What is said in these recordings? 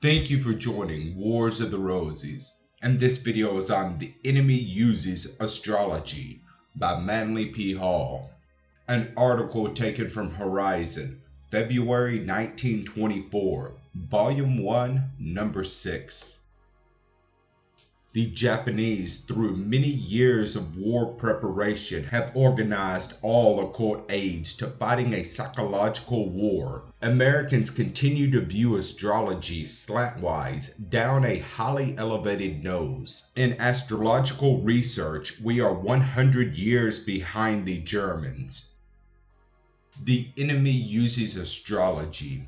Thank you for joining Wars of the Roses, and this video is on The Enemy Uses Astrology by Manly P. Hall. An article taken from Horizon, February 1924, Volume 1, Number 6. The Japanese, through many years of war preparation, have organized all occult aids to fighting a psychological war. Americans continue to view astrology slantwise, down a highly elevated nose. In astrological research, we are 100 years behind the Germans. The enemy uses astrology.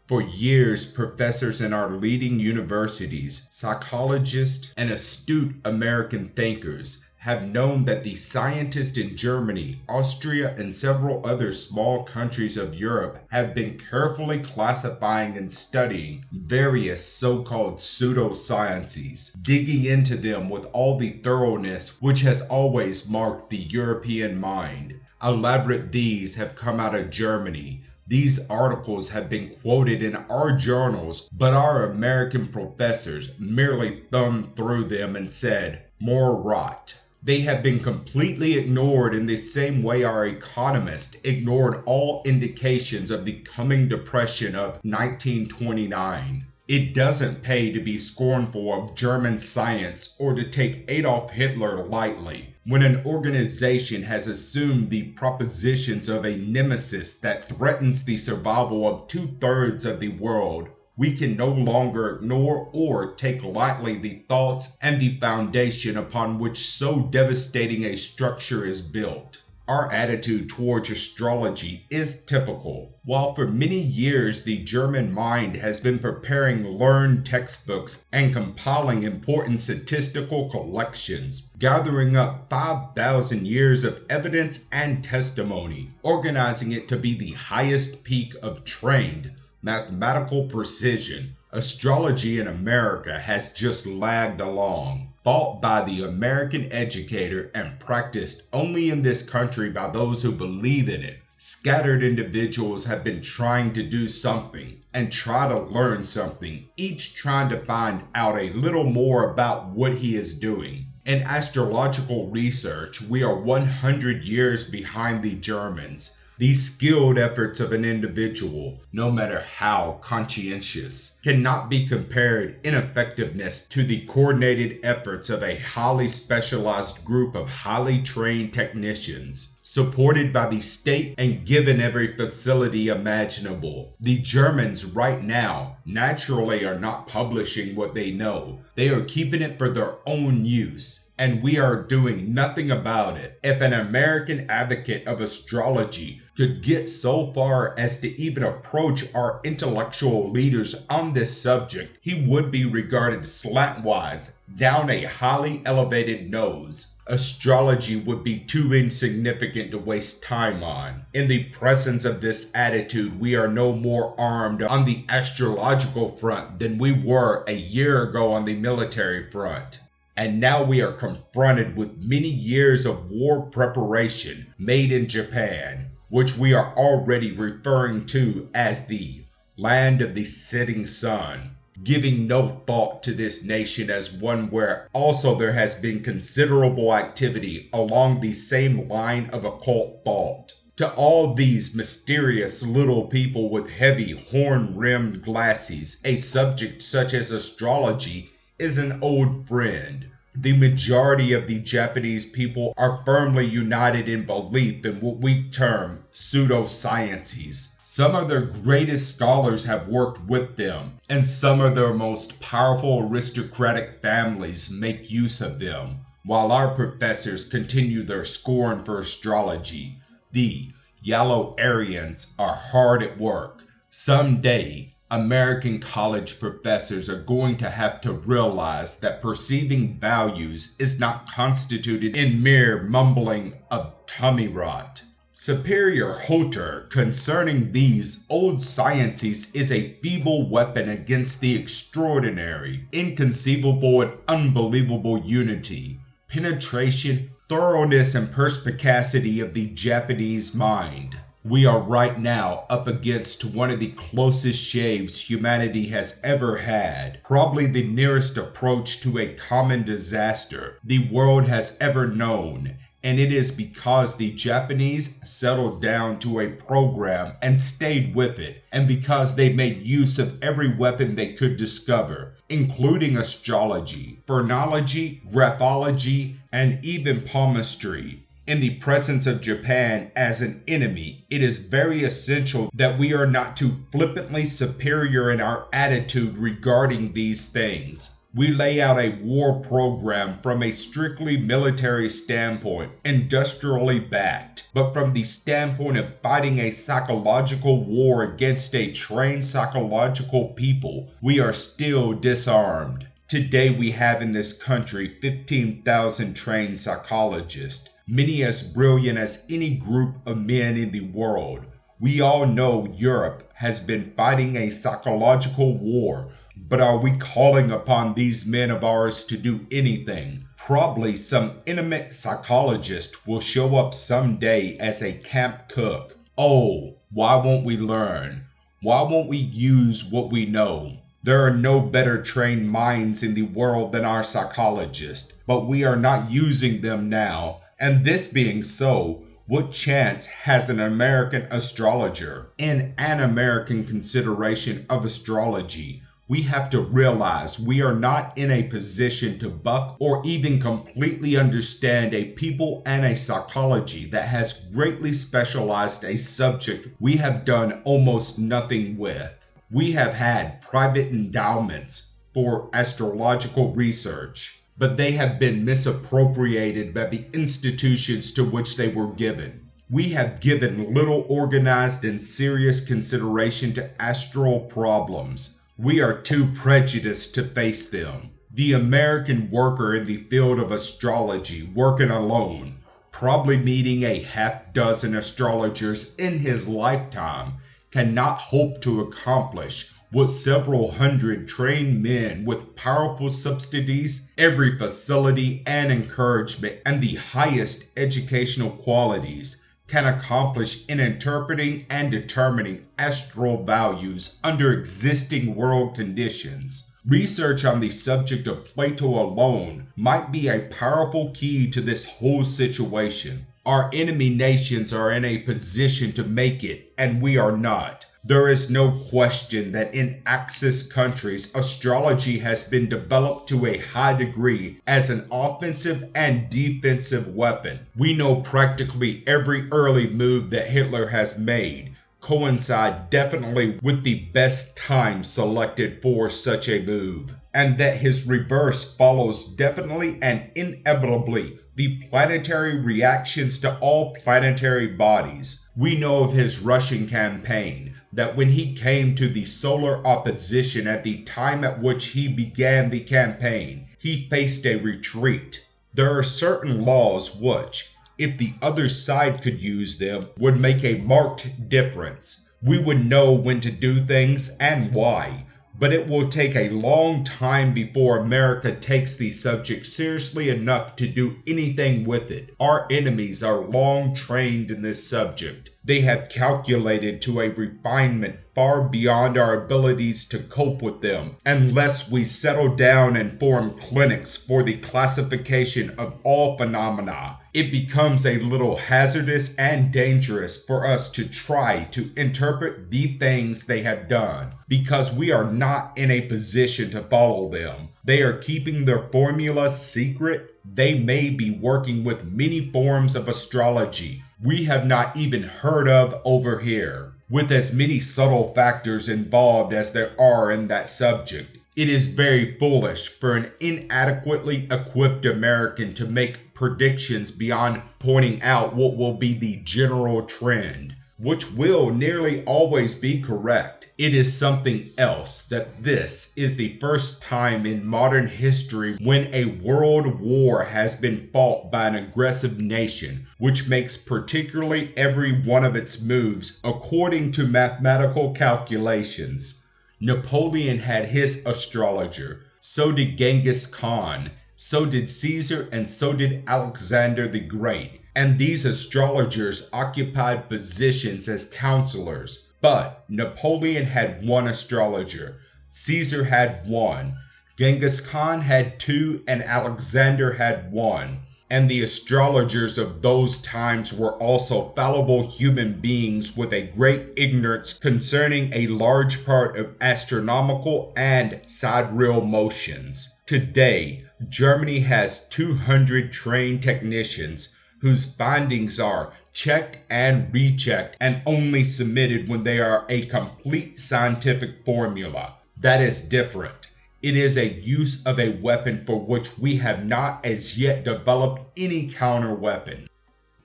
For years, professors in our leading universities, psychologists, and astute American thinkers have known that the scientists in Germany, Austria, and several other small countries of Europe have been carefully classifying and studying various so-called pseudosciences, digging into them with all the thoroughness which has always marked the European mind. Elaborate these have come out of Germany. These articles have been quoted in our journals, but our American professors merely thumbed through them and said, "More rot." They have been completely ignored in the same way our economists ignored all indications of the coming depression of 1929. It doesn't pay to be scornful of German science or to take Adolf Hitler lightly. When an organization has assumed the propositions of a nemesis that threatens the survival of 2/3 of the world, we can no longer ignore or take lightly the thoughts and the foundation upon which so devastating a structure is built. Our attitude towards astrology is typical. While for many years the German mind has been preparing learned textbooks and compiling important statistical collections, gathering up 5,000 years of evidence and testimony, organizing it to be the highest peak of trained mathematical precision, astrology in America has just lagged along. Thought by the American educator and practiced only in this country by those who believe in it, scattered individuals have been trying to do something and try to learn something, each trying to find out a little more about what he is doing. In astrological research, we are 100 years behind the Germans. The skilled efforts of an individual, no matter how conscientious, cannot be compared in effectiveness to the coordinated efforts of a highly specialized group of highly trained technicians, supported by the state and given every facility imaginable. The Germans right now naturally are not publishing what they know. They are keeping it for their own use. And we are doing nothing about it. If an American advocate of astrology could get so far as to even approach our intellectual leaders on this subject, he would be regarded slantwise, down a highly elevated nose. Astrology would be too insignificant to waste time on. In the presence of this attitude, we are no more armed on the astrological front than we were a year ago on the military front. And now we are confronted with many years of war preparation made in Japan, which we are already referring to as the land of the setting sun, giving no thought to this nation as one where also there has been considerable activity along the same line of occult thought. To all these mysterious little people with heavy horn-rimmed glasses, a subject such as astrology is an old friend. The majority of the Japanese people are firmly united in belief in what we term pseudosciences. Some of their greatest scholars have worked with them, and some of their most powerful aristocratic families make use of them, while our professors continue their scorn for astrology. The yellow Aryans are hard at work. Someday, American college professors are going to have to realize that perceiving values is not constituted in mere mumbling of tummy rot. Superior Hoter concerning these old sciences is a feeble weapon against the extraordinary, inconceivable, and unbelievable unity, penetration, thoroughness, and perspicacity of the Japanese mind. We are right now up against one of the closest shaves humanity has ever had, probably the nearest approach to a common disaster the world has ever known, and it is because the Japanese settled down to a program and stayed with it, and because they made use of every weapon they could discover, including astrology, phrenology, graphology, and even palmistry. In the presence of Japan as an enemy, it is very essential that we are not too flippantly superior in our attitude regarding these things. We lay out a war program from a strictly military standpoint, industrially backed, but from the standpoint of fighting a psychological war against a trained psychological people, we are still disarmed. Today we have in this country 15,000 trained psychologists, many as brilliant as any group of men in the world. We all know Europe has been fighting a psychological war, but are we calling upon these men of ours to do anything? Probably some intimate psychologist will show up someday as a camp cook. Oh, why won't we learn? Why won't we use what we know? There are no better trained minds in the world than our psychologists, but we are not using them now. And this being so, what chance has an American astrologer in an American consideration of astrology? We have to realize we are not in a position to buck or even completely understand a people and a psychology that has greatly specialized a subject we have done almost nothing with. We have had private endowments for astrological research, but they have been misappropriated by the institutions to which they were given. We have given little organized and serious consideration to astral problems. We are too prejudiced to face them. The American worker in the field of astrology, working alone, probably meeting a half-dozen astrologers in his lifetime, cannot hope to accomplish what several hundred trained men with powerful subsidies, every facility and encouragement, and the highest educational qualities can accomplish in interpreting and determining astral values under existing world conditions. Research on the subject of Plato alone might be a powerful key to this whole situation. Our enemy nations are in a position to make it, and we are not. There is no question that in Axis countries, astrology has been developed to a high degree as an offensive and defensive weapon. We know practically every early move that Hitler has made coincide definitely with the best time selected for such a move, and that his reverse follows definitely and inevitably the planetary reactions to all planetary bodies. We know of his Russian campaign, that when he came to the solar opposition at the time at which he began the campaign, he faced a retreat. There are certain laws which, if the other side could use them, would make a marked difference. We would know when to do things and why. But it will take a long time before America takes the subject seriously enough to do anything with it. Our enemies are long trained in this subject. They have calculated to a refinement far beyond our abilities to cope with them, unless we settle down and form clinics for the classification of all phenomena. It becomes a little hazardous and dangerous for us to try to interpret the things they have done, because we are not in a position to follow them. They are keeping their formula secret. They may be working with many forms of astrology we have not even heard of over here, with as many subtle factors involved as there are in that subject. It is very foolish for an inadequately equipped American to make predictions beyond pointing out what will be the general trend, which will nearly always be correct. It is something else that this is the first time in modern history when a world war has been fought by an aggressive nation, which makes particularly every one of its moves according to mathematical calculations. Napoleon had his astrologer, so did Genghis Khan, So did Caesar, and so did Alexander the Great. And these astrologers occupied positions as counselors. But Napoleon had one astrologer, Caesar had one, Genghis Khan had two, and Alexander had one. And the astrologers of those times were also fallible human beings with a great ignorance concerning a large part of astronomical and sidereal motions. Today, Germany has 200 trained technicians whose findings are checked and rechecked and only submitted when they are a complete scientific formula. That is different. It is a use of a weapon for which we have not as yet developed any counter weapon.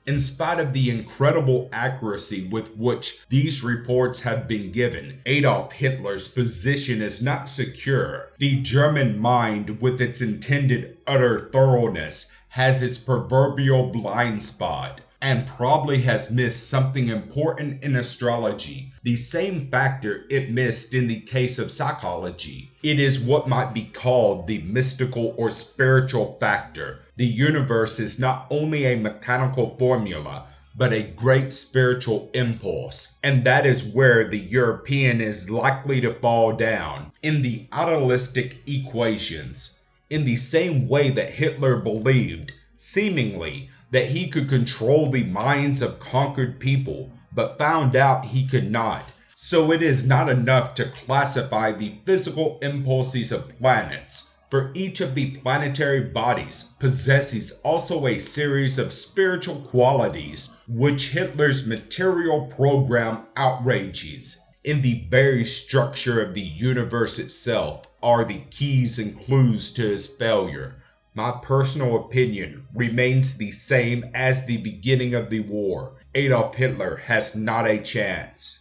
In spite of the incredible accuracy with which these reports have been given, Adolf Hitler's position is not secure. The German mind, with its intended utter thoroughness, has its proverbial blind spot, and probably has missed something important in astrology, the same factor it missed in the case of psychology. It is what might be called the mystical or spiritual factor. The universe is not only a mechanical formula, but a great spiritual impulse, and that is where the European is likely to fall down, in the idealistic equations. In the same way that Hitler believed, seemingly, that he could control the minds of conquered people, but found out he could not. So it is not enough to classify the physical impulses of planets, for each of the planetary bodies possesses also a series of spiritual qualities which Hitler's material program outrages. In the very structure of the universe itself are the keys and clues to his failure. My personal opinion remains the same as the beginning of the war. Adolf Hitler has not a chance.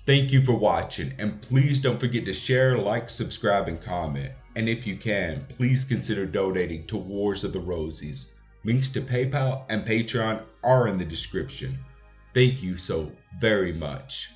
Thank you for watching, and please don't forget to share, like, subscribe, and comment. And if you can, please consider donating to Wars of the Rosies. Links to PayPal and Patreon are in the description. Thank you so very much.